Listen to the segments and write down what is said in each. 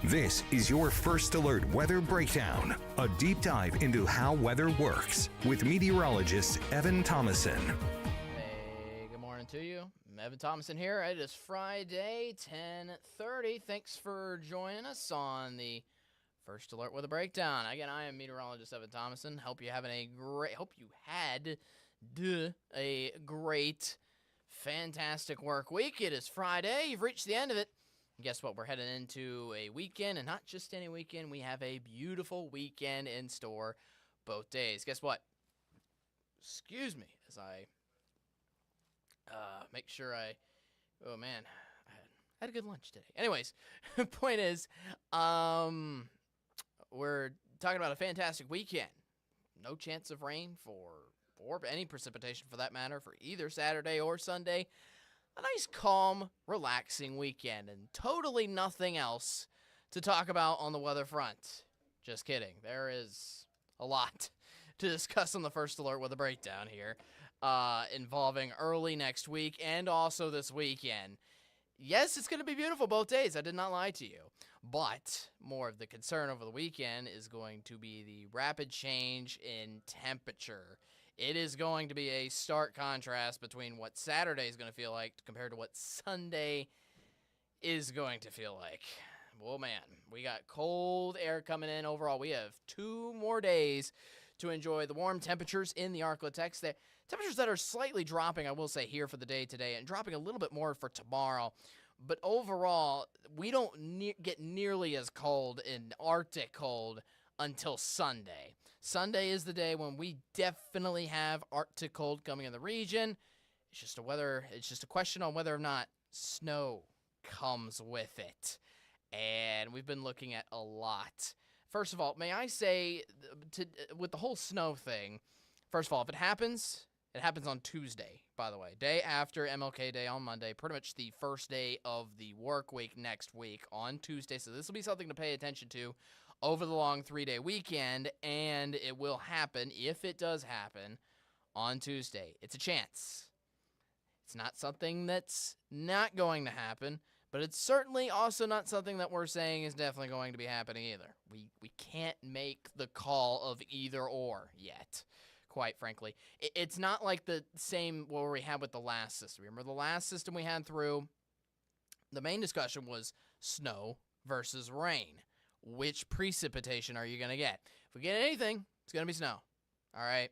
This is your First Alert Weather Breakdown, a deep dive into how weather works with meteorologist Evan Thomason. Hey, good morning to you. I'm Evan Thomason here. It is Friday, 10:30. Thanks for joining us on the First Alert Weather Breakdown. Again, I am meteorologist Evan Thomason. Hope you had a great, fantastic work week. It is Friday. You've reached the end of it. And guess what? We're heading into a weekend, and not just any weekend. We have a beautiful weekend in store both days. Guess what? Excuse me as I make sure oh man, I had a good lunch today. Anyways, point is, we're talking about a fantastic weekend. No chance of rain or any precipitation for that matter for either Saturday or Sunday. A nice, calm, relaxing weekend, and totally nothing else to talk about on the weather front. Just kidding. There is a lot to discuss on the First Alert Weather Breakdown here, involving early next week and also this weekend. Yes, it's going to be beautiful both days. I did not lie to you. But more of the concern over the weekend is going to be the rapid change in temperature. It is going to be a stark contrast between what Saturday is going to feel like compared to what Sunday is going to feel like. Well, man, we got cold air coming in. Overall, we have 2 more days to enjoy the warm temperatures in the Arklatex. The temperatures that are slightly dropping, I will say, here for the day today, and dropping a little bit more for tomorrow. But overall, we don't get nearly as cold in Arctic cold until Sunday. Sunday is the day when we definitely have Arctic cold coming in the region. It's just a question on whether or not snow comes with it. And we've been looking at a lot. First of all, may I say, with the whole snow thing, first of all, if it happens on Tuesday, by the way. Day after MLK Day on Monday, pretty much the first day of the work week next week on Tuesday. So this will be something to pay attention to over the long 3-day weekend, and it will happen, if it does happen, on Tuesday. It's a chance. It's not something that's not going to happen, but it's certainly also not something that we're saying is definitely going to be happening either. We can't make the call of either or yet, quite frankly. It's not like the same what we had with the last system. Remember the last system we had through? The main discussion was snow versus rain. Which precipitation are you going to get? If we get anything, it's going to be snow. All right?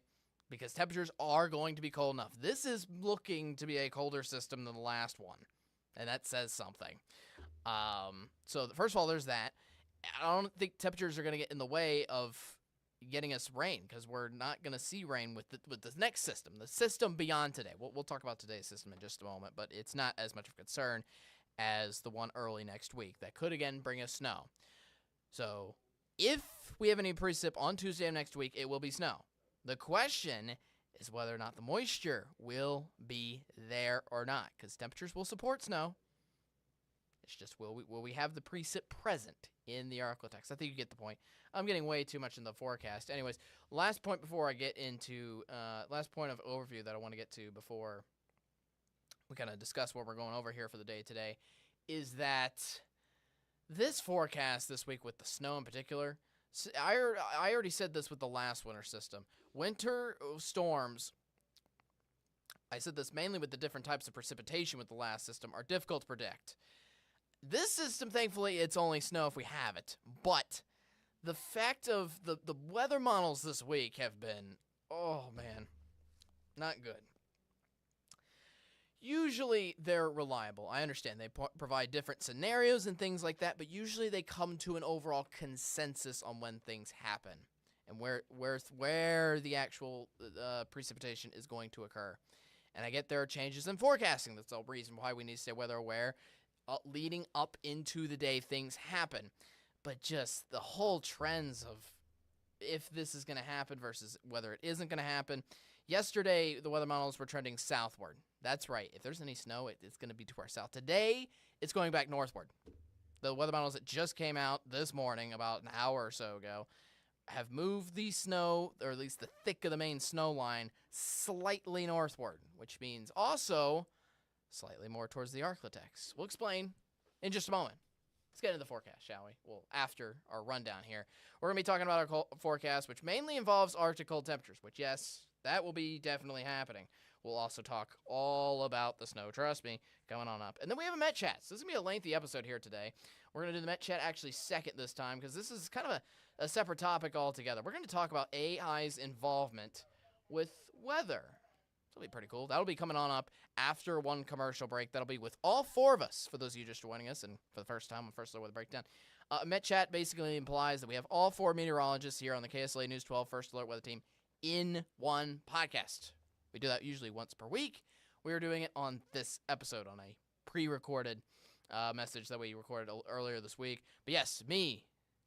Because temperatures are going to be cold enough. This is looking to be a colder system than the last one. And that says something. So first of all, there's that. I don't think temperatures are going to get in the way of getting us rain, because we're not going to see rain with the next system, the system beyond today. We'll talk about today's system in just a moment, but it's not as much of a concern as the one early next week that could again bring us snow. So if we have any precip on Tuesday of next week, it will be snow. The question is whether or not the moisture will be there or not, because temperatures will support snow. It's just will we have the precip present in the Arklatex? I think you get the point. I'm getting way too much in the forecast. Anyways, last point before I get into last point of overview that I want to get to before we kind of discuss what we're going over here for the day today is that this forecast this week with the snow in particular, I already said this with the last winter system. Winter storms, I said this mainly with the different types of precipitation with the last system, are difficult to predict. This system, thankfully, it's only snow if we have it. But the fact of the weather models this week have been, oh man, not good. Usually they're reliable. I understand they provide different scenarios and things like that, but usually they come to an overall consensus on when things happen and where the actual precipitation is going to occur. And I get there are changes in forecasting. That's the reason why we need to stay weather aware. Leading up into the day, things happen. But just the whole trends of if this is going to happen versus whether it isn't going to happen. Yesterday, the weather models were trending southward. That's right. If there's any snow, it's going to be to our south. Today, it's going back northward. The weather models that just came out this morning, about an hour or so ago, have moved the snow, or at least the thick of the main snow line, slightly northward, which means also slightly more towards the Arklatex. We'll explain in just a moment. let's get into the forecast, shall we? Well, after our rundown here, we're going to be talking about our forecast, which mainly involves Arctic cold temperatures, which, yes, that will be definitely happening. We'll also talk all about the snow, trust me, coming on up. And then we have a Met Chat. So this is going to be a lengthy episode here today. We're going to do the Met Chat actually second this time because this is kind of a separate topic altogether. We're going to talk about AI's involvement with weather. That'll be pretty cool. That'll be coming on up after one commercial break. That'll be with all four of us, for those of you just joining us, and for the first time on First Alert Weather Breakdown. Met Chat basically implies that we have all four meteorologists here on the KSLA News 12 First Alert Weather Team in one podcast. We do that usually once per week. We are doing it on this episode on a pre-recorded message that we recorded earlier this week. But yes, me,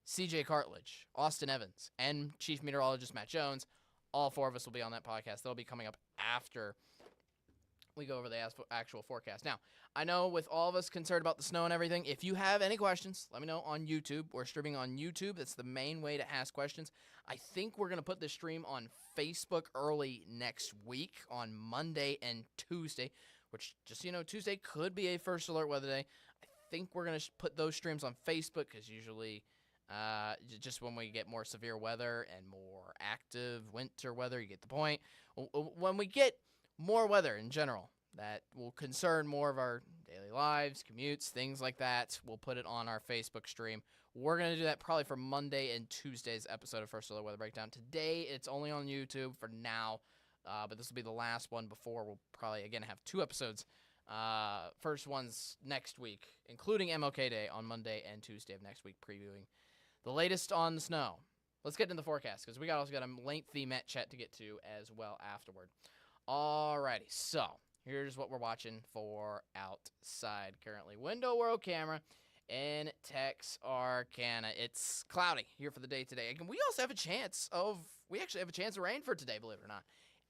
CJ Cartledge, Austin Evans, and Chief Meteorologist Matt Jones, all four of us will be on that podcast. That'll be coming up after we go over the actual forecast. Now, I know with all of us concerned about the snow and everything, if you have any questions, let me know on YouTube. We're streaming on YouTube. That's the main way to ask questions. I think we're going to put this stream on Facebook early next week on Monday and Tuesday, which, just so you know, Tuesday could be a First Alert Weather Day. I think we're going to put those streams on Facebook because usually just when we get more severe weather and more active winter weather, you get the point. When we get more weather in general that will concern more of our daily lives, commutes, things like that, we'll put it on our Facebook stream. We're going to do that probably for Monday and Tuesday's episode of First Alert Weather Breakdown. Today, it's only on YouTube for now, but this will be the last one before we'll probably, again, have two episodes. First one's next week, including MLK Day on Monday and Tuesday of next week, previewing the latest on the snow. Let's get into the forecast because we also got a lengthy Met Chat to get to as well afterward. Alrighty, so here's what we're watching for outside currently. Window World Camera in Texarkana. It's cloudy here for the day today. And we also have a chance of rain for today, believe it or not.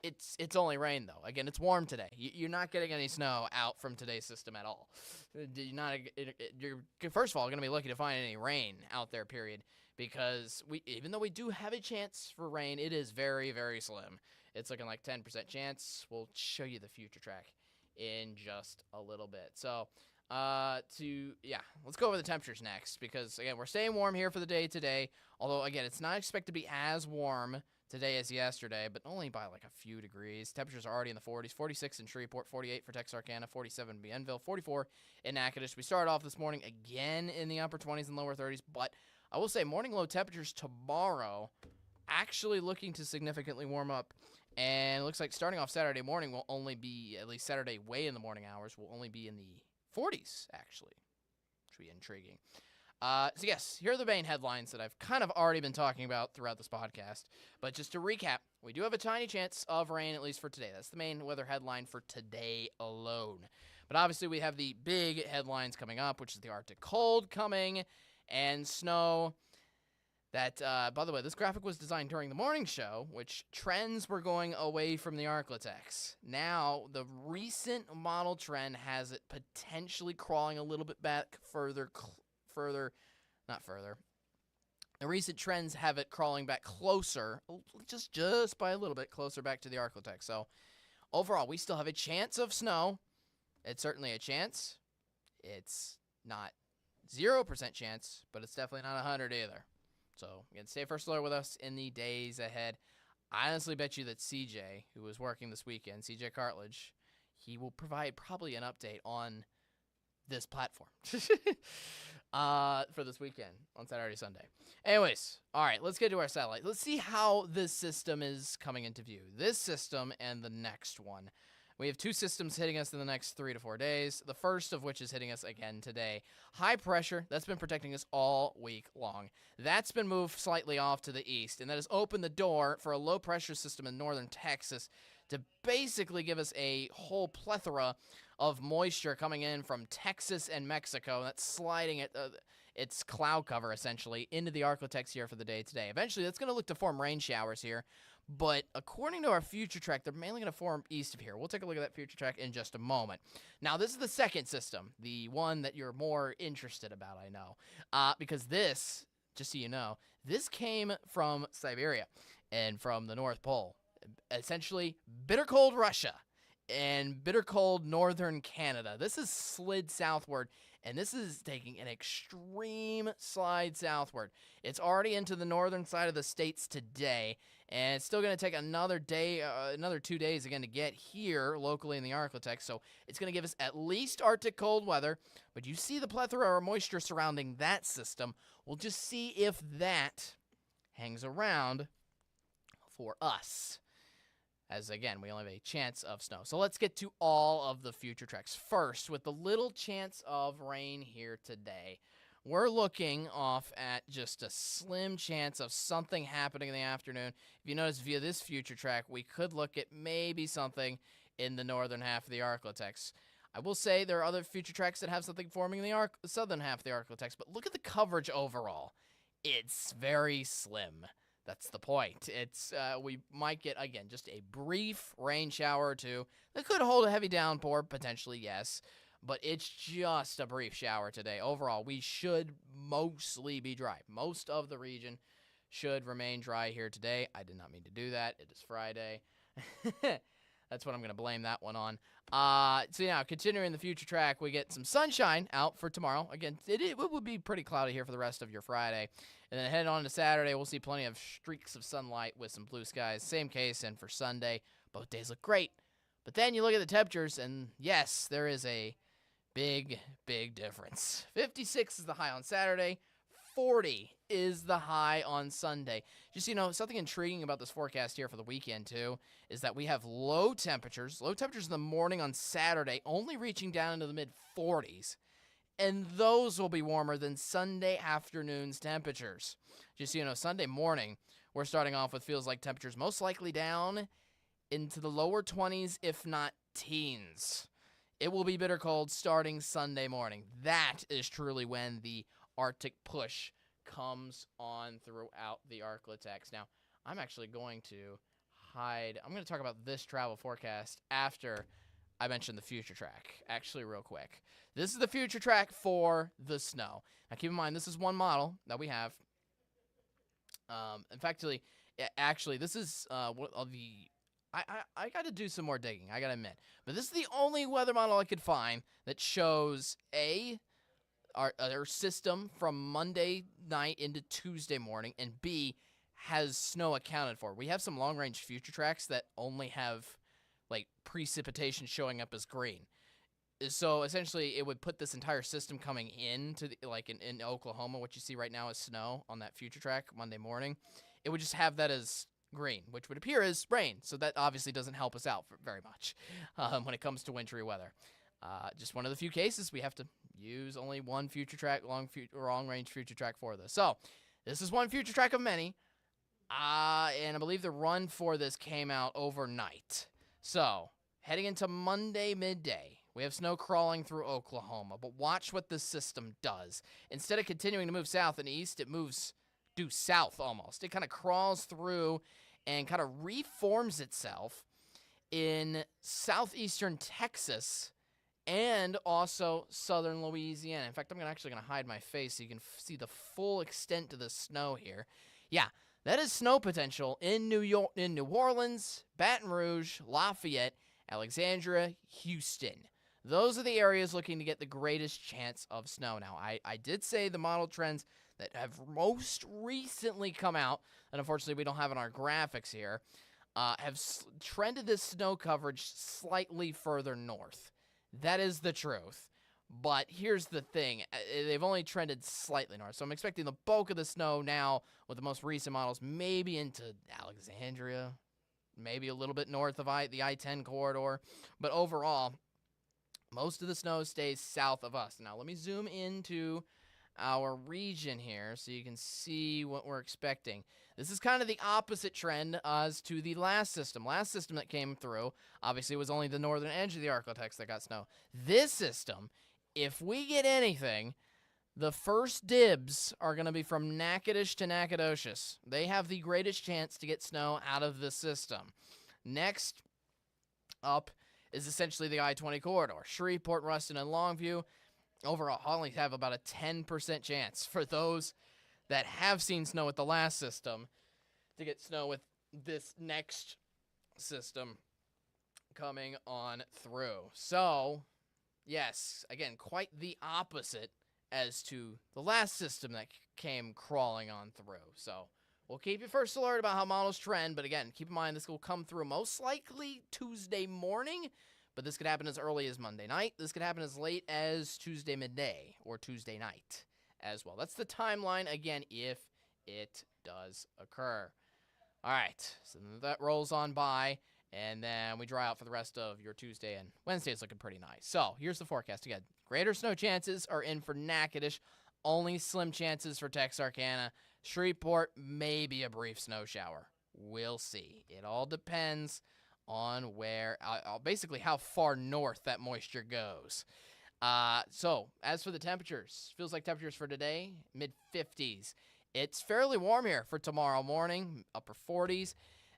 It's only rain, though. Again, it's warm today. You're not getting any snow out from today's system at all. You're first of all, going to be lucky to find any rain out there, period, because even though we do have a chance for rain, it is very, very slim. It's looking like 10% chance. We'll show you the future track in just a little bit. So, let's go over the temperatures next because, again, we're staying warm here for the day today, although, again, it's not expected to be as warm today as yesterday, but only by like a few degrees. Temperatures are already in the 40s, 46 in Shreveport, 48 for Texarkana, 47 in Bienville, 44 in Natchitoches. We started off this morning again in the upper 20s and lower 30s, but I will say morning low temperatures tomorrow actually looking to significantly warm up, and it looks like starting off Saturday morning will only be, at least Saturday way in the morning hours, will only be in the 40s, actually, which will be intriguing. So yes, here are the main headlines that I've kind of already been talking about throughout this podcast. But just to recap, we do have a tiny chance of rain, at least for today. That's the main weather headline for today alone. But obviously we have the big headlines coming up, which is the Arctic cold coming and snow. That, by the way, this graphic was designed during the morning show, which trends were going away from the Arclitex. Now, the recent model trend has it potentially crawling a little bit back further. The recent trends have it crawling back closer, just by a little bit closer back to the Arclitex. So, overall, we still have a chance of snow. It's certainly a chance. It's not 0% chance, but it's definitely not 100 either. So, again, stay First Alert with us in the days ahead. I honestly bet you that CJ, who was working this weekend, CJ Cartledge, he will provide probably an update on this platform for this weekend on Saturday, Sunday. Anyways, all right, let's get to our satellite. Let's see how this system is coming into view. This system and the next one. We have two systems hitting us in the next 3 to 4 days, the first of which is hitting us again today. High pressure, that's been protecting us all week long. That's been moved slightly off to the east, and that has opened the door for a low-pressure system in northern Texas to basically give us a whole plethora of moisture coming in from Texas and Mexico. That's sliding its cloud cover, essentially, into the Arclitex here for the day today. Eventually, that's going to look to form rain showers here. But according to our future track, they're mainly going to form east of here. We'll take a look at that future track in just a moment. Now, this is the second system, the one that you're more interested about, I know. Because this, just so you know, this came from Siberia and from the North Pole. Essentially, bitter cold Russia and bitter cold northern Canada. This has slid southward and this is taking an extreme slide southward. It's already into the northern side of the states today, and it's still going to take another day, another 2 days again to get here locally in the Arctic. So it's going to give us at least Arctic cold weather, but you see the plethora of moisture surrounding that system. We'll just see if that hangs around for us. As, again, we only have a chance of snow. So let's get to all of the future tracks. First, with the little chance of rain here today, we're looking off at just a slim chance of something happening in the afternoon. If you notice via this future track, we could look at maybe something in the northern half of the Arctic. I will say there are other future tracks that have something forming in the southern half of the Arctic, but look at the coverage overall. It's very slim. That's the point. It's we might get, again, just a brief rain shower or two. That could hold a heavy downpour, potentially, yes. But it's just a brief shower today. Overall, we should mostly be dry. Most of the region should remain dry here today. I did not mean to do that. It is Friday. That's what I'm going to blame that one on. So now, continuing the future track, we get some sunshine out for tomorrow. Again, it would be pretty cloudy here for the rest of your Friday. And then heading on to Saturday, we'll see plenty of streaks of sunlight with some blue skies. Same case, and for Sunday, both days look great. But then you look at the temperatures, and yes, there is a big, big difference. 56 is the high on Saturday. 40 is the high on Sunday. Just, something intriguing about this forecast here for the weekend, too, is that we have low temperatures. Low temperatures in the morning on Saturday, only reaching down into the mid-40s. And those will be warmer than Sunday afternoon's temperatures. Just Sunday morning, we're starting off with feels like temperatures most likely down into the lower 20s, if not teens. It will be bitter cold starting Sunday morning. That is truly when the Arctic push comes on throughout the Arctic. Now, I'm actually going to I'm going to talk about this travel forecast after I mentioned the future track, actually real quick. This is the future track for the snow. Now, keep in mind, this is one model that we have. In fact, actually, this is what of the... I got to do some more digging, I got to admit. But this is the only weather model I could find that shows, our system from Monday night into Tuesday morning, and B, has snow accounted for. We have some long-range future tracks that only have, precipitation showing up as green. So, essentially, it would put this entire system coming into, in Oklahoma, what you see right now is snow on that future track Monday morning. It would just have that as green, which would appear as rain. So that obviously doesn't help us out very much when it comes to wintry weather. Just one of the few cases we have to use only one future track, long-range future track for this. So, this is one future track of many. And I believe the run for this came out overnight. So, heading into Monday midday, we have snow crawling through Oklahoma. But watch what this system does. Instead of continuing to move south and east, it moves due south almost. It kind of crawls through and kind of reforms itself in southeastern Texas and also southern Louisiana. In fact, I'm actually going to hide my face so you can see the full extent of the snow here. Yeah, that is snow potential in New Orleans, Baton Rouge, Lafayette, Alexandria, Houston. Those are the areas looking to get the greatest chance of snow. Now, I did say the model trends that have most recently come out, and unfortunately we don't have in our graphics here, have trended this snow coverage slightly further north. That is the truth. But here's the thing. They've only trended slightly north. So I'm expecting the bulk of the snow now with the most recent models maybe into Alexandria, maybe a little bit north of the I-10 corridor. But overall, most of the snow stays south of us. Now, let me zoom into our region here so you can see what we're expecting. This is kind of the opposite trend as to the last system. Last system that came through, obviously, it was only the northern edge of the Arctic that got snow. This system, if we get anything, the first dibs are going to be from Natchitoches to Nacogdoches. They have the greatest chance to get snow out of this system. Next up is essentially the I-20 corridor. Shreveport, Ruston, and Longview overall only have about a 10% chance for those that have seen snow with the last system to get snow with this next system coming on through. So, Yes, again, quite the opposite as to the last system that came crawling on through. So we'll keep you first alert about how models trend, but again, keep in mind this will come through most likely Tuesday morning, but this could happen as early as Monday night. This could happen as late as Tuesday midday or Tuesday night as well. That's the timeline, again, if it does occur. All right, so that rolls on by, and then we dry out for the rest of your Tuesday, and Wednesday is looking pretty nice. So here's the forecast again. Greater snow chances are in for Natchitoches, only slim chances for Texarkana. Shreveport, maybe a brief snow shower. We'll see. It all depends on where, basically how far north that moisture goes. So as for the temperatures, feels like temperatures for today, mid-50s. It's fairly warm here for tomorrow morning, upper 40s.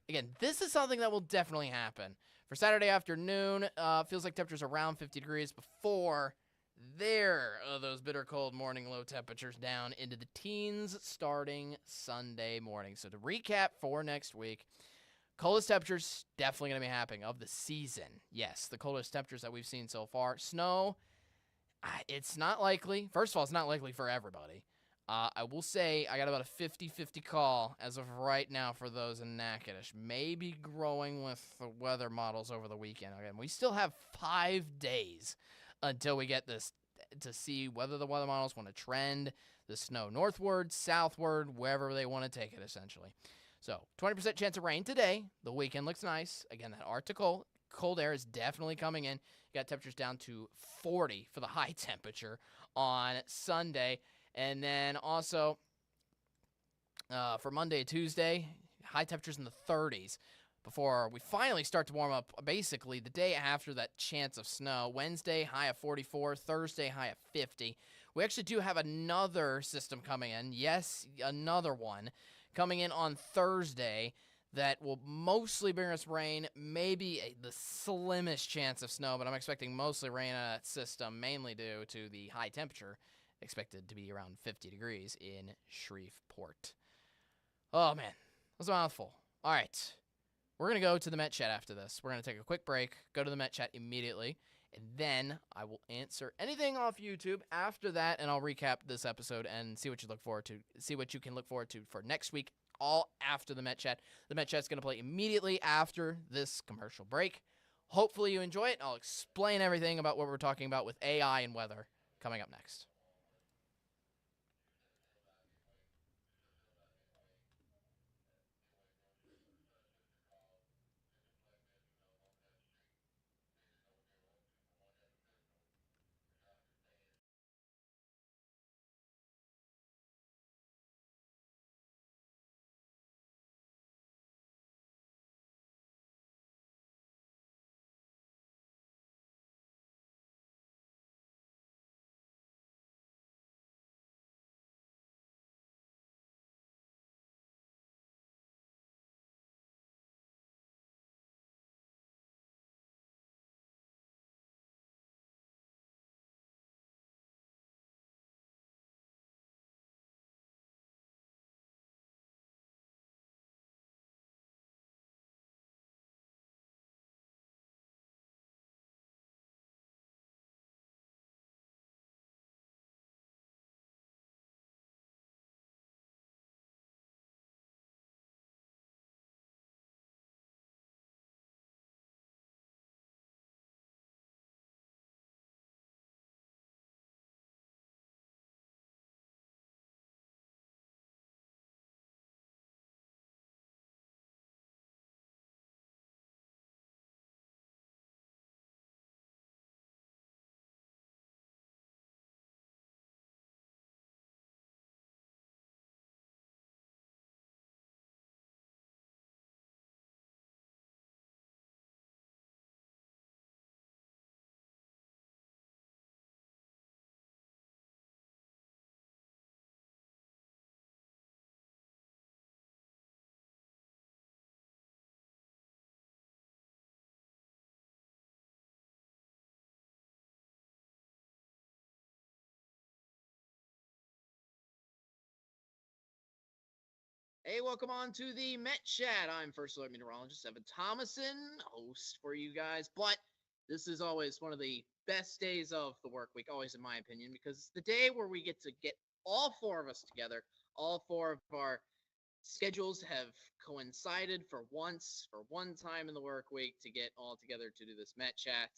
Again, this is something that will definitely happen. For Saturday afternoon, feels like temperatures around 50 degrees before those bitter cold morning low temperatures down into the teens starting Sunday morning. So to recap for next week, coldest temperatures definitely going to be happening of the season. Yes, the coldest temperatures that we've seen so far. Snow, it's not likely. First of all, it's not likely for everybody. I will say I got about a 50-50 call as of right now for those in Natchitoches. Maybe growing with the weather models over the weekend. Again, we still have 5 days until we get this to see whether the weather models want to trend the snow northward, southward, wherever they want to take it, essentially. So 20% chance of rain today. The weekend looks nice. Again, that Arctic cold air is definitely coming in. You got temperatures down to 40 for the high temperature on Sunday. And then also for Monday, Tuesday, high temperatures in the 30s before we finally start to warm up basically the day after that chance of snow. Wednesday, high of 44. Thursday, high of 50. We actually do have another system coming in. Yes, another one coming in on Thursday that will mostly bring us rain, maybe the slimmest chance of snow, but I'm expecting mostly rain on that system, mainly due to the high temperature expected to be around 50 degrees in Shreveport. Oh, man. That's a mouthful. All right. We're going to go to the Met Chat after this. We're going to take a quick break, go to the Met Chat immediately, and then I will answer anything off YouTube after that, and I'll recap this episode and see what you can look forward to for next week, all after the Met Chat. The Met Chat's going to play immediately after this commercial break. Hopefully you enjoy it. I'll explain everything about what we're talking about with AI and weather coming up next. Hey, welcome on to the Met Chat. I'm First Alert Meteorologist Evan Thomason, host for you guys. But This is always one of the best days of the work week, always in my opinion, because it's the day where we get to get all four of us together. All four of our schedules have coincided for one time in the work week to get all together to do this Met chat.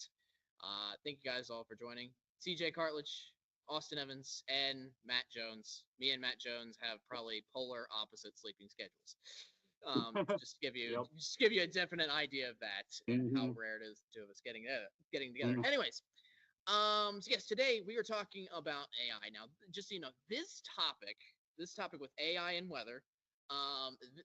Thank you guys all for joining. CJ Cartledge, Austin Evans, and Matt Jones. Me and Matt Jones have probably polar opposite sleeping schedules. Yep. Just give you a definite idea of that and how Hmm. rare it is the two of us getting together. Hmm. Anyways, so yes, today we are talking about AI. Now, just so you know, this topic with AI and weather,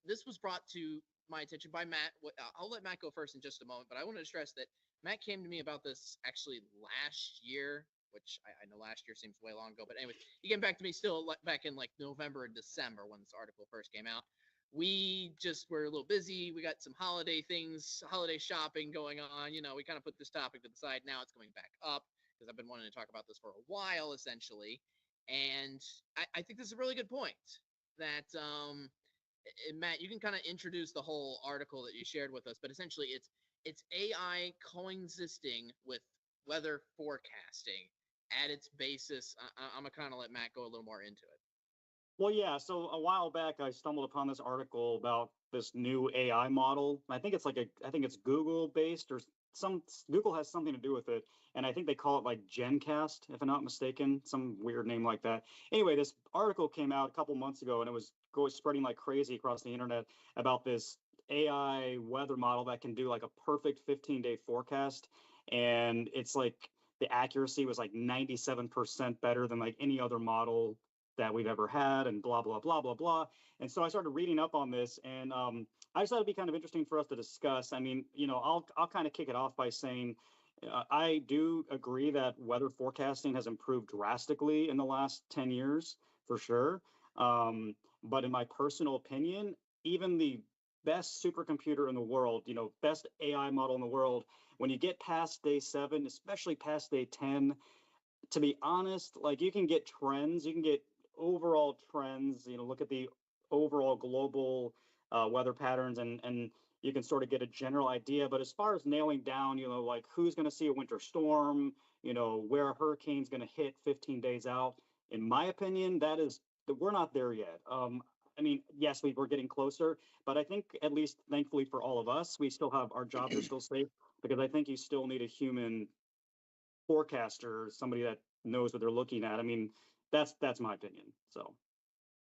this was brought to my attention by Matt. I'll let Matt go first in just a moment, but I wanted to stress that Matt came to me about this actually last year, which I know last year seems way long ago, but anyways, he came back to me still back in like November and December when this article first came out. We just were a little busy. We got some holiday things, holiday shopping going on. We kind of put this topic to the side. Now it's coming back up because I've been wanting to talk about this for a while, essentially. And I think this is a really good point that Matt, you can kind of introduce the whole article that you shared with us, but essentially it's AI coexisting with weather forecasting at its basis. I'm gonna kind of let Matt go a little more into it. Well, yeah. So a while back, I stumbled upon this article about this new AI model. I think it's Google based or some Google has something to do with it, and I think they call it like GenCast, if I'm not mistaken, some weird name like that. Anyway, this article came out a couple months ago, and it was going spreading like crazy across the internet about this AI weather model that can do like a perfect 15-day forecast, and it's like the accuracy was like 97% better than like any other model that we've ever had, and blah blah blah blah blah. And so I started reading up on this, and I just thought it'd be kind of interesting for us to discuss. I mean, I'll kind of kick it off by saying I do agree that weather forecasting has improved drastically in the last 10 years, for sure. Um, but in my personal opinion, even the best supercomputer in the world, best AI model in the world, when you get past day 7, especially past day 10, to be honest, like you can get overall trends, look at the overall global weather patterns, and you can sort of get a general idea. But as far as nailing down, like who's going to see a winter storm, where a hurricane's going to hit 15 days out, in my opinion, we're not there yet. I mean, yes, we're getting closer, but I think at least thankfully for all of us, we still have our jobs are still safe because I think you still need a human forecaster, somebody that knows what they're looking at. I mean, that's my opinion. So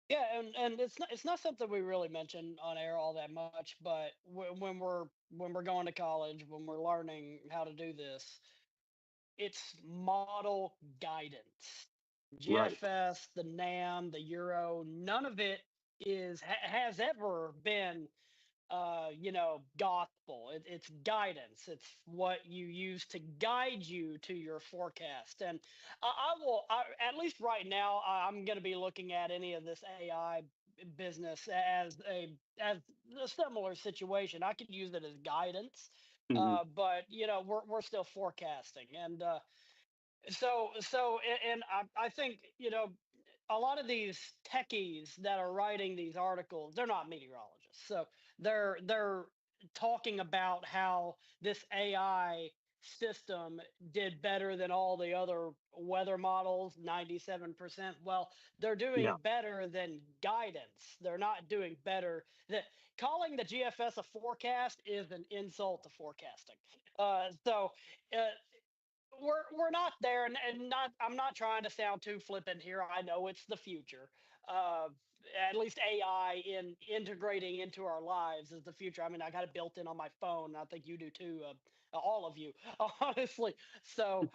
Yeah, and it's not something we really mention on air all that much, but when we're going to college, when we're learning how to do this, it's model guidance. right. GFS, the NAM, the Euro, none of it has ever been gospel. It's guidance. It's what you use to guide you to your forecast. And at least right now, I'm going to be looking at any of this AI business as a similar situation. I could use it as guidance, Hmm. but we're still forecasting. And and I think a lot of these techies that are writing these articles, they're not meteorologists, so they're talking about how this AI system did better than all the other weather models, 97%. Well, they're Yeah. doing better than guidance. They're not doing better. That Calling the GFS a forecast is an insult to forecasting. So uh, we're not there, and not I'm not trying to sound too flippant here. I know it's the future. uh at least AI in integrating into our lives is the future. I mean, I got it built in on my phone, and I think you do too, all of you, honestly. So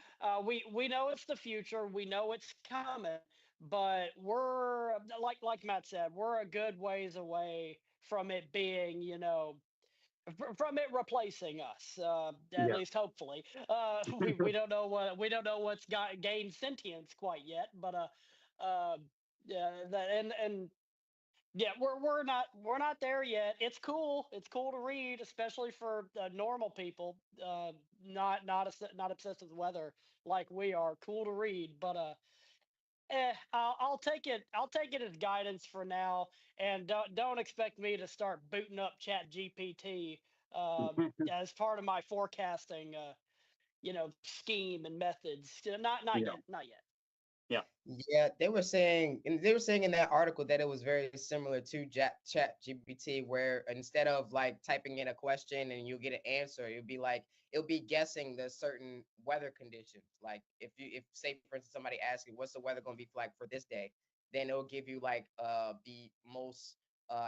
we know it's the future, we know it's coming, but we're like Matt said, we're a good ways away from it being, from it replacing us, at Yeah. least hopefully. We don't know what's got gained sentience quite yet, but yeah, and yeah, we're not there yet. It's cool to read, especially for normal people, not obsessed with weather like we are. Cool to read, but I'll take it. I'll take it as guidance for now, and don't expect me to start booting up Chat GPT as part of my forecasting. scheme and methods. Not Yeah. yet, not yet. Yeah. Yeah, they were saying in that article that it was very similar to Chat GPT, where instead of like typing in a question and you get an answer, it'll be guessing the certain weather conditions. Like if say for instance somebody asks you what's the weather going to be like for this day, then it'll give you like the most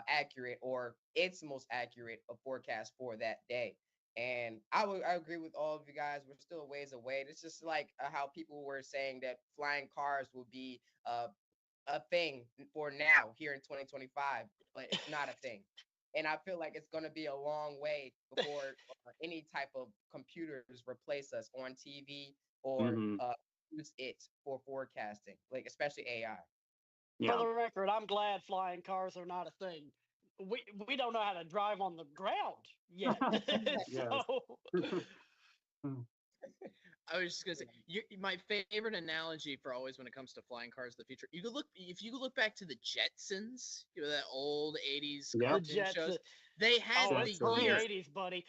accurate or its most accurate forecast for that day. And I agree with all of you guys. We're still a ways away. It's just like how people were saying that flying cars will be a thing for now here in 2025, but it's not a thing. And I feel like it's going to be a long way before any type of computers replace us on TV or Hmm. use it for forecasting, like especially AI. For Yeah. the record, I'm glad flying cars are not a thing. We don't know how to drive on the ground yet. Yes. So I was just gonna say, my favorite analogy for always when it comes to flying cars in the future. You could look if you look back to the Jetsons, that old '80s Yeah. the cartoon Jets. shows. They had Oh, the it's early year. '80s, buddy.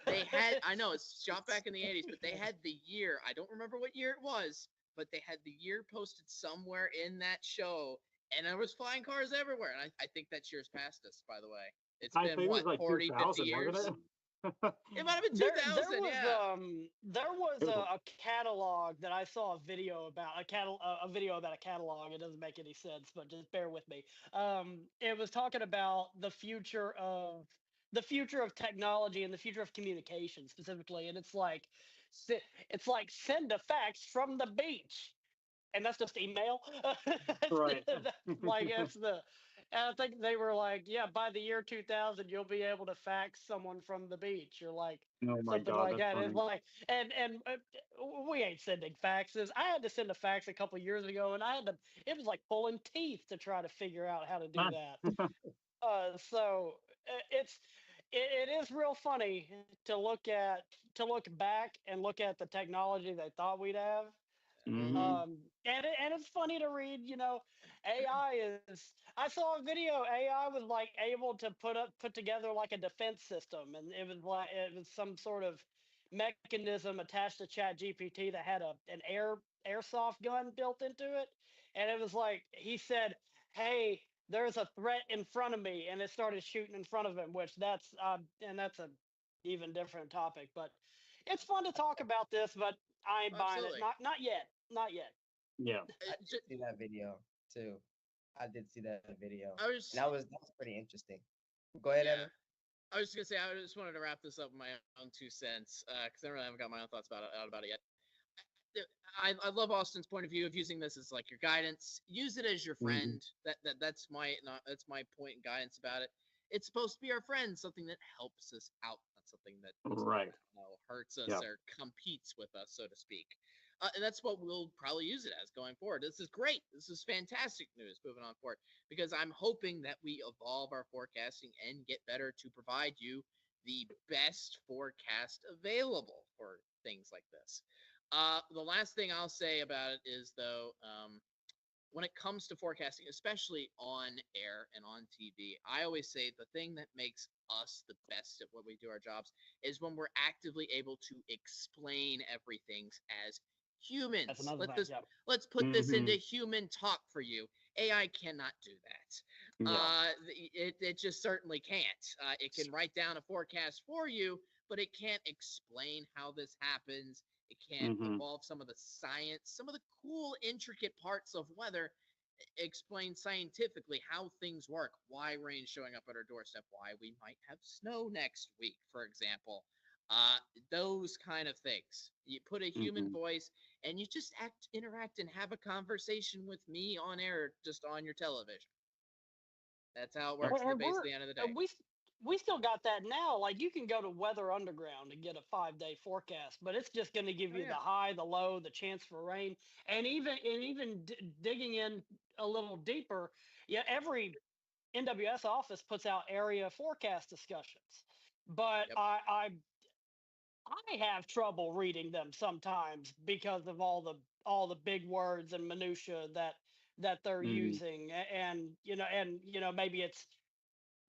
They had. I know it's shot back in the '80s, but they had the year. I don't remember what year it was, but they had the year posted somewhere in that show, and there was flying cars everywhere. And I think that year's past us. By the way, it's I been think it was what like 40, 50 2000, wasn't years. it? It might have been There 2000. was Yeah. It was a catalog that I saw a video about a video about a catalog. It doesn't make any sense, but just bear with me. It was talking about the future of technology and the future of communication specifically, and it's like send a fax from the beach, and that's just email. right. That's like it's the and I think they were like, yeah, by the year 2000, you'll be able to fax someone from the beach, or like Oh my something God, like that's that. It's funny. like, we ain't sending faxes. I had to send a fax a couple years ago, and it was like pulling teeth to try to figure out how to do that. So it is real funny to look back and look at the technology they thought we'd have. Hmm. And it's funny to read. AI is. I saw a video. AI was like able to put together like a defense system, and it was some sort of mechanism attached to Chat GPT that had an airsoft gun built into it, and it was like he said, "Hey, there's a threat in front of me," and it started shooting in front of him, which that's a even different topic, but it's fun to talk about this, but I ain't buying it. Absolutely. Not yet. Not yet. Yeah. I did see that video too. I did see that video, I and was that was pretty interesting. Go ahead, yeah. Evan. I was just gonna say I just wanted to wrap this up with my own 2 cents because I really haven't got my own thoughts about it yet. I love Austin's point of view of using this as like your guidance. Use it as your Hmm. friend. That's my point and guidance about it. It's supposed to be our friend, something that helps us out, not something that Right. hurts us Yeah. or competes with us, so to speak. And that's what we'll probably use it as going forward. This is great. This is fantastic news moving on forward because I'm hoping that we evolve our forecasting and get better to provide you the best forecast available for things like this. The last thing I'll say about it is, though, when it comes to forecasting, especially on air and on TV, I always say the thing that makes us the best at what we do our jobs is when we're actively able to explain everything as That's humans. another thing. Yep. Let's put this into Hmm. human talk for you. AI cannot do that. Yeah. It just certainly can't. It can write down a forecast for you, but it can't explain how this happens. It can't Hmm. evolve some of the science, some of the cool, intricate parts of weather, explain scientifically how things work, why rain's showing up at our doorstep, why we might have snow next week, for example. Uh, those kind of things. You put a human Hmm. voice and you just interact and have a conversation with me on air, just on your television. That's how it Yep. works at And the base we're of the end of the day. and we still got that now. Like you can go to Weather Underground and get a 5 day forecast, but it's just going to give Oh you the yeah. high, the low, the chance for rain, and digging in a little deeper. Yeah, every NWS office puts out area forecast discussions, but Yep. I have trouble reading them sometimes because of all the big words and minutia that they're Hmm. using, and maybe it's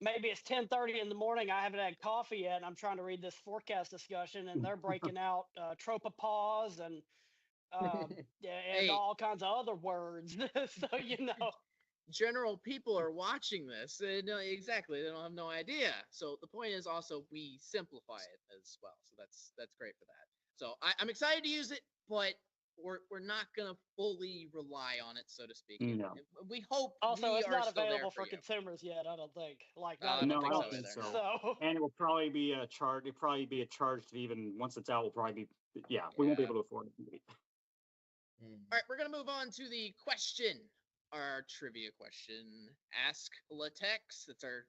maybe it's 10:30 in the morning. I haven't had coffee yet, and I'm trying to read this forecast discussion, and they're breaking out tropopause uh, and Hey, all kinds of other words. So general people are watching this. They know exactly. They don't have no idea. So the point is also we simplify it as well. So that's great for that. So I'm excited to use it, but we're not gonna fully rely on it, so to speak. No. We hope Also, we it's are not still there available for for you. consumers yet. I don't think. Like, not I even don't No, I think so don't close. think either. so. So, And it will probably be a charge. It'll probably be a charge that even once it's out, will probably be. Yeah, we won't be Yeah. able to afford it. Mm. All right, we're gonna move on to the question, our trivia question. Ask Latex. That's our.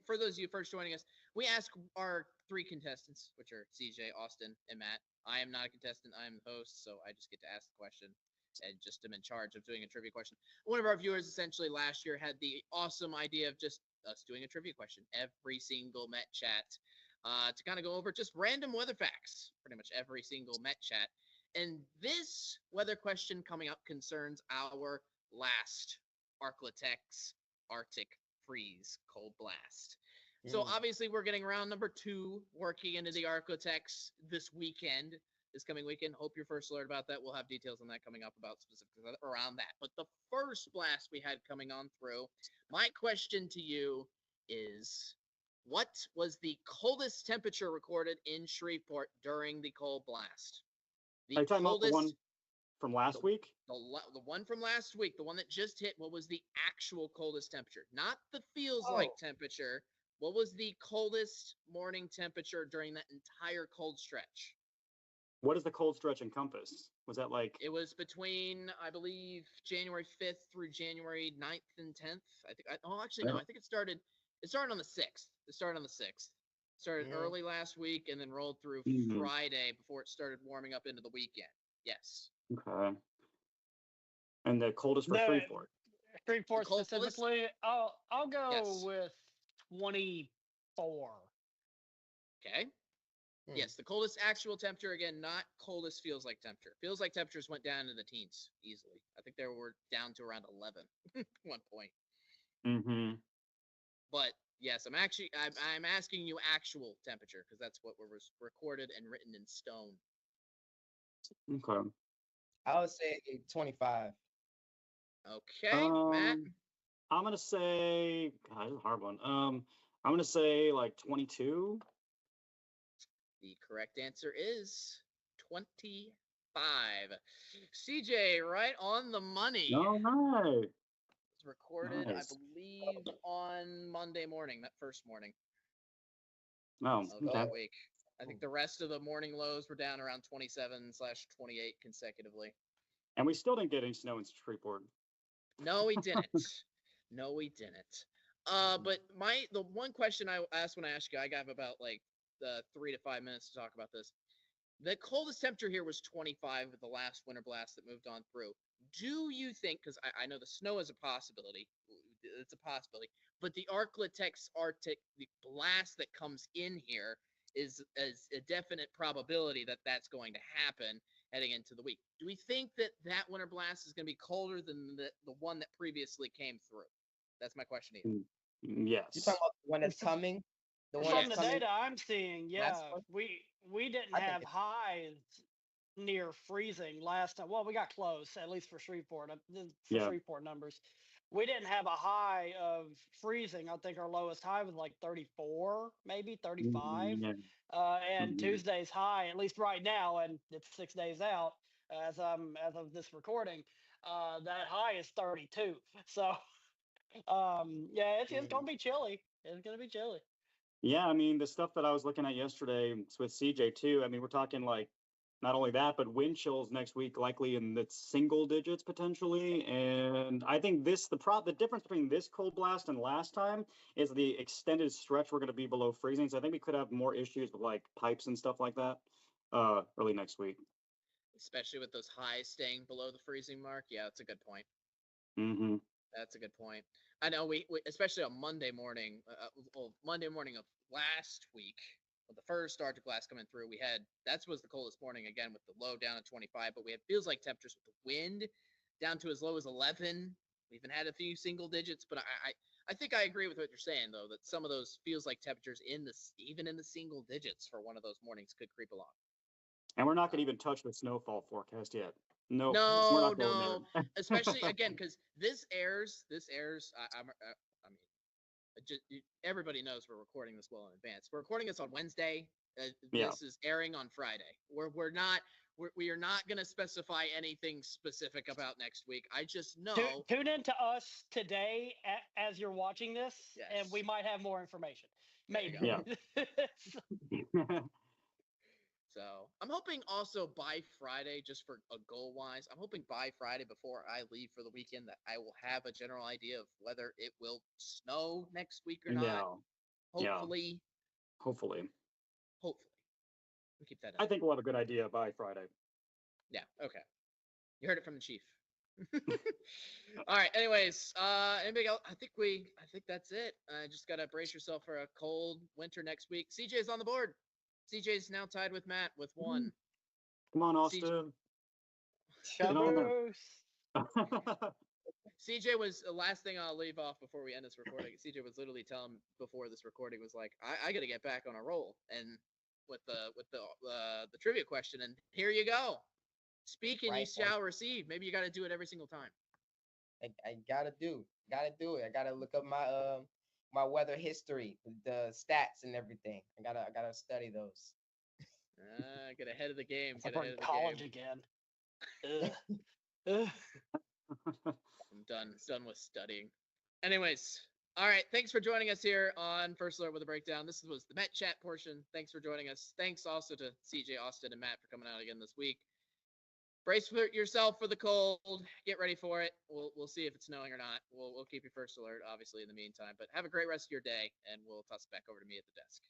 For those of you first joining us, we ask our three contestants, which are CJ, Austin, and Matt. I am not a contestant. I am the host, so I just get to ask the question, and just am in charge of doing a trivia question. One of our viewers essentially last year had the awesome idea of just us doing a trivia question every single Met chat, to kind of go over just random weather facts, pretty much every single Met chat. And this weather question coming up concerns our last Arklatex Arctic freeze cold blast. So Mm. obviously we're getting round number 2 working into the Arklatex this weekend, this coming weekend. Hope you're first alert about that. We'll have details on that coming up about specifics around that. But the first blast we had coming on through, my question to you is, what was the coldest temperature recorded in Shreveport during the cold blast? Are The you talking about the one coldest, from last week? the one from last week, the one that just hit. What was the actual coldest temperature? Not the feels like Oh. temperature. What was the coldest morning temperature during that entire cold stretch? What does the cold stretch encompass? Was that like? It was between, I believe, January 5th through January 9th and 10th. I think. Oh, actually, no. I think it started. It started on the 6th. It started on the 6th. Started Mm. early last week and then rolled through Mhm. Friday before it started warming up into the weekend. Yes. Okay. And the coldest for the Shreveport. Shreveport coldest- specifically, I'll go Yes. with 24. Okay. Hmm. Yes, the coldest actual temperature, again, not coldest feels like temperature. Feels like temperatures went down to the teens easily. I think they were down to around 11 at one point. Mm-hmm. But yes, I'm asking you actual temperature because that's what was recorded and written in stone. Okay. I would say 25. Okay, Matt. I'm gonna say. God, this is a hard one. I'm gonna say like 22. The correct answer is 25. CJ, right on the money. All right. It's recorded, Nice. I believe, on Monday morning, that first morning Oh, of okay. that week. I think the rest of the morning lows were down around 27/28 consecutively. And we still didn't get any snow in Shreveport. No, we didn't. No, we didn't. But the one question I asked when I asked you, I got about like 3 to 5 minutes to talk about this. The coldest temperature here was 25 with the last winter blast that moved on through. Do you think, because I know the snow is a possibility, it's a possibility, but the Arklatex Arctic blast that comes in here is a definite probability that that's going to happen heading into the week. Do we think that that winter blast is going to be colder than the one that previously came through? That's my question to you. You're Yes. talking about the one that's coming? The one From that's the coming? data I'm seeing, yeah, last one? we didn't I think have it's highs near freezing last time. Well, we got close, at least for Shreveport, for Yeah. Shreveport numbers. We didn't have a high of freezing. I think our lowest high was like 34, maybe 35. Yeah. And Mhm. Tuesday's high, at least right now, and it's 6 days out as of this recording. That high is 32. So yeah, it's Mm. gonna be chilly. It's gonna be chilly. Yeah, I mean, the stuff that I was looking at yesterday with CJ too. I mean, we're talking like not only that, but wind chills next week likely in the single digits potentially. And I think the difference between this cold blast and last time is the extended stretch we're going to be below freezing. So I think we could have more issues with like pipes and stuff like that early next week. Especially with those highs staying below the freezing mark. Yeah, that's a good point. Mm-hmm. That's a good point. I know we especially on Monday morning, Monday morning of last week, with the first Arctic blast coming through, that was the coldest morning again with the low down at 25, but we had feels like temperatures with the wind down to as low as 11 We even had a few single digits, but I think I agree with what you're saying though, that some of those feels like temperatures even in the single digits for one of those mornings could creep along. And we're not going to even touch the snowfall forecast yet. Nope, we're No, not going no, there. especially again because this airs. I mean, everybody knows we're recording this well in advance. We're recording this on Wednesday. Yeah. This is airing on Friday. We are not going to specify anything specific about next week. I just know. Tune in to us today as you're watching this, and we might have more information. Maybe. Yeah. So I'm hoping also by Friday, just for a goal wise, I'm hoping by Friday before I leave for the weekend that I will have a general idea of whether it will snow next week or not. Yeah. Hopefully. Hopefully. We'll keep that up. I think we'll have a good idea by Friday. Yeah. Okay. You heard it from the chief. All right. Anyways, anybody else? I think that's it. Just gotta brace yourself for a cold winter next week. CJ's on the board. CJ's now tied with Matt with 1. Come on, Austin. Shaboos. CJ was the last thing I'll leave off before we end this recording. CJ was literally telling before this recording was like, I got to get back on a roll, and with the trivia question, and here you go. Speak and you shall receive. Maybe you got to do it every single time. I gotta do it. I gotta look up my weather history, the stats and everything. I gotta study those. Get ahead of the game. Get ahead of the college again. I'm done with studying. Anyways, all right. Thanks for joining us here on First Alert with a Breakdown. This was the Met Chat portion. Thanks for joining us. Thanks also to CJ, Austin, and Matt for coming out again this week. Brace yourself for the cold. Get ready for it. We'll see if it's snowing or not. We'll keep you first alert, obviously, in the meantime. But have a great rest of your day, and we'll toss it back over to me at the desk.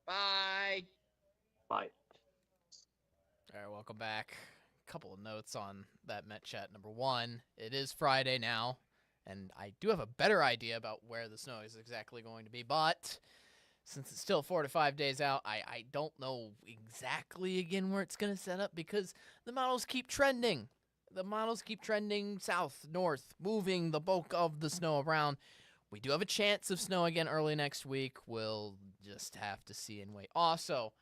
Bye. Bye. All right, welcome back. A couple of notes on that Met Chat. Number 1, it is Friday now, and I do have a better idea about where the snow is exactly going to be, but since it's still 4 to 5 days out, I don't know exactly again where it's going to set up because the models keep trending. The models keep trending south, north, moving the bulk of the snow around. We do have a chance of snow again early next week. We'll just have to see and wait. Also,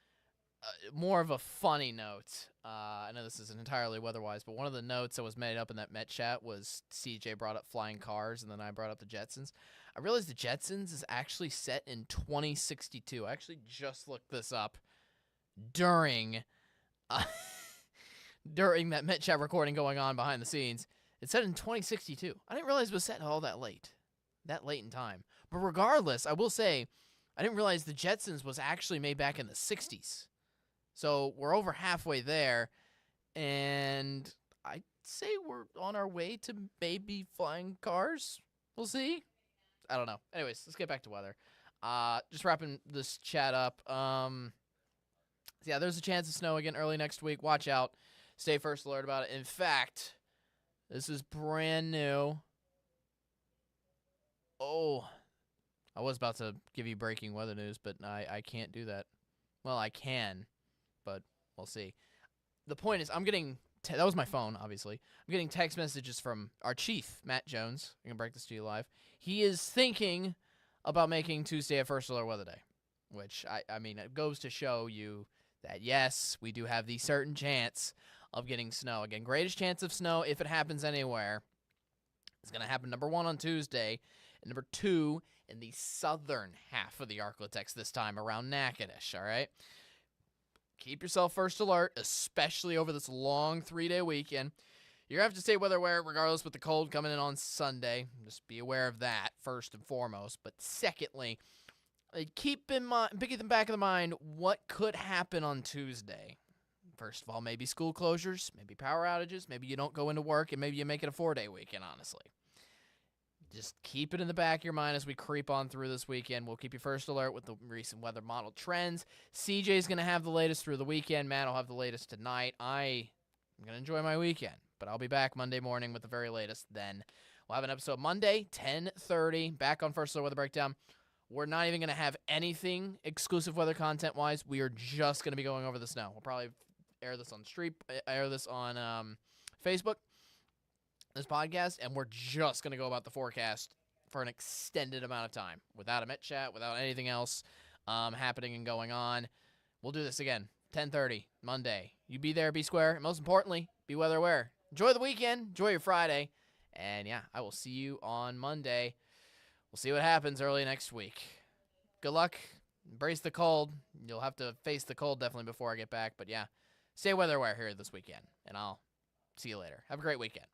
more of a funny note. I know this isn't entirely weather-wise, but one of the notes that was made up in that Met Chat was CJ brought up flying cars, and then I brought up the Jetsons. I realized the Jetsons is actually set in 2062. I actually just looked this up during that Met Chat recording going on behind the scenes. It's set in 2062. I didn't realize it was set all that late in time. But regardless, I will say, I didn't realize the Jetsons was actually made back in the 60s. So we're over halfway there, and I'd say we're on our way to maybe flying cars. We'll see. I don't know. Anyways, let's get back to weather. Just wrapping this chat up. Yeah, there's a chance of snow again early next week. Watch out. Stay first alert about it. In fact, this is brand new. Oh, I was about to give you breaking weather news, but I can't do that. Well, I can, but we'll see. The point is, I'm getting that was my phone, obviously. I'm getting text messages from our chief, Matt Jones. I'm going to break this to you live. He is thinking about making Tuesday a First Alert Weather Day, which, I mean, it goes to show you that, yes, we do have the certain chance of getting snow. Again, greatest chance of snow, if it happens anywhere, is going to happen, number 1, on Tuesday, and number 2, in the southern half of the Arklatex this time, around Natchitoches, all right? Keep yourself first alert, especially over this long 3-day weekend. You're going to have to stay weather aware regardless with the cold coming in on Sunday. Just be aware of that first and foremost. But secondly, keep in mind, pick in the back of the mind, what could happen on Tuesday. First of all, maybe school closures, maybe power outages, maybe you don't go into work, and maybe you make it a 4-day weekend, honestly. Just keep it in the back of your mind as we creep on through this weekend. We'll keep you first alert with the recent weather model trends. CJ's going to have the latest through the weekend. Matt will have the latest tonight. I'm going to enjoy my weekend, but I'll be back Monday morning with the very latest then. We'll have an episode Monday, 10:30, back on First Alert Weather Breakdown. We're not even going to have anything exclusive weather content-wise. We are just going to be going over the snow. We'll probably air this on Facebook. this podcast, and we're just going to go about the forecast for an extended amount of time without a Met chat, without anything else happening and going on. We'll do this again, 10:30 Monday. You be there, be square, and most importantly, be weather aware. Enjoy the weekend, enjoy your Friday, and yeah, I will see you on Monday. We'll see what happens early next week. Good luck. Embrace the cold. You'll have to face the cold definitely before I get back, but yeah, stay weather aware here this weekend, and I'll see you later. Have a great weekend.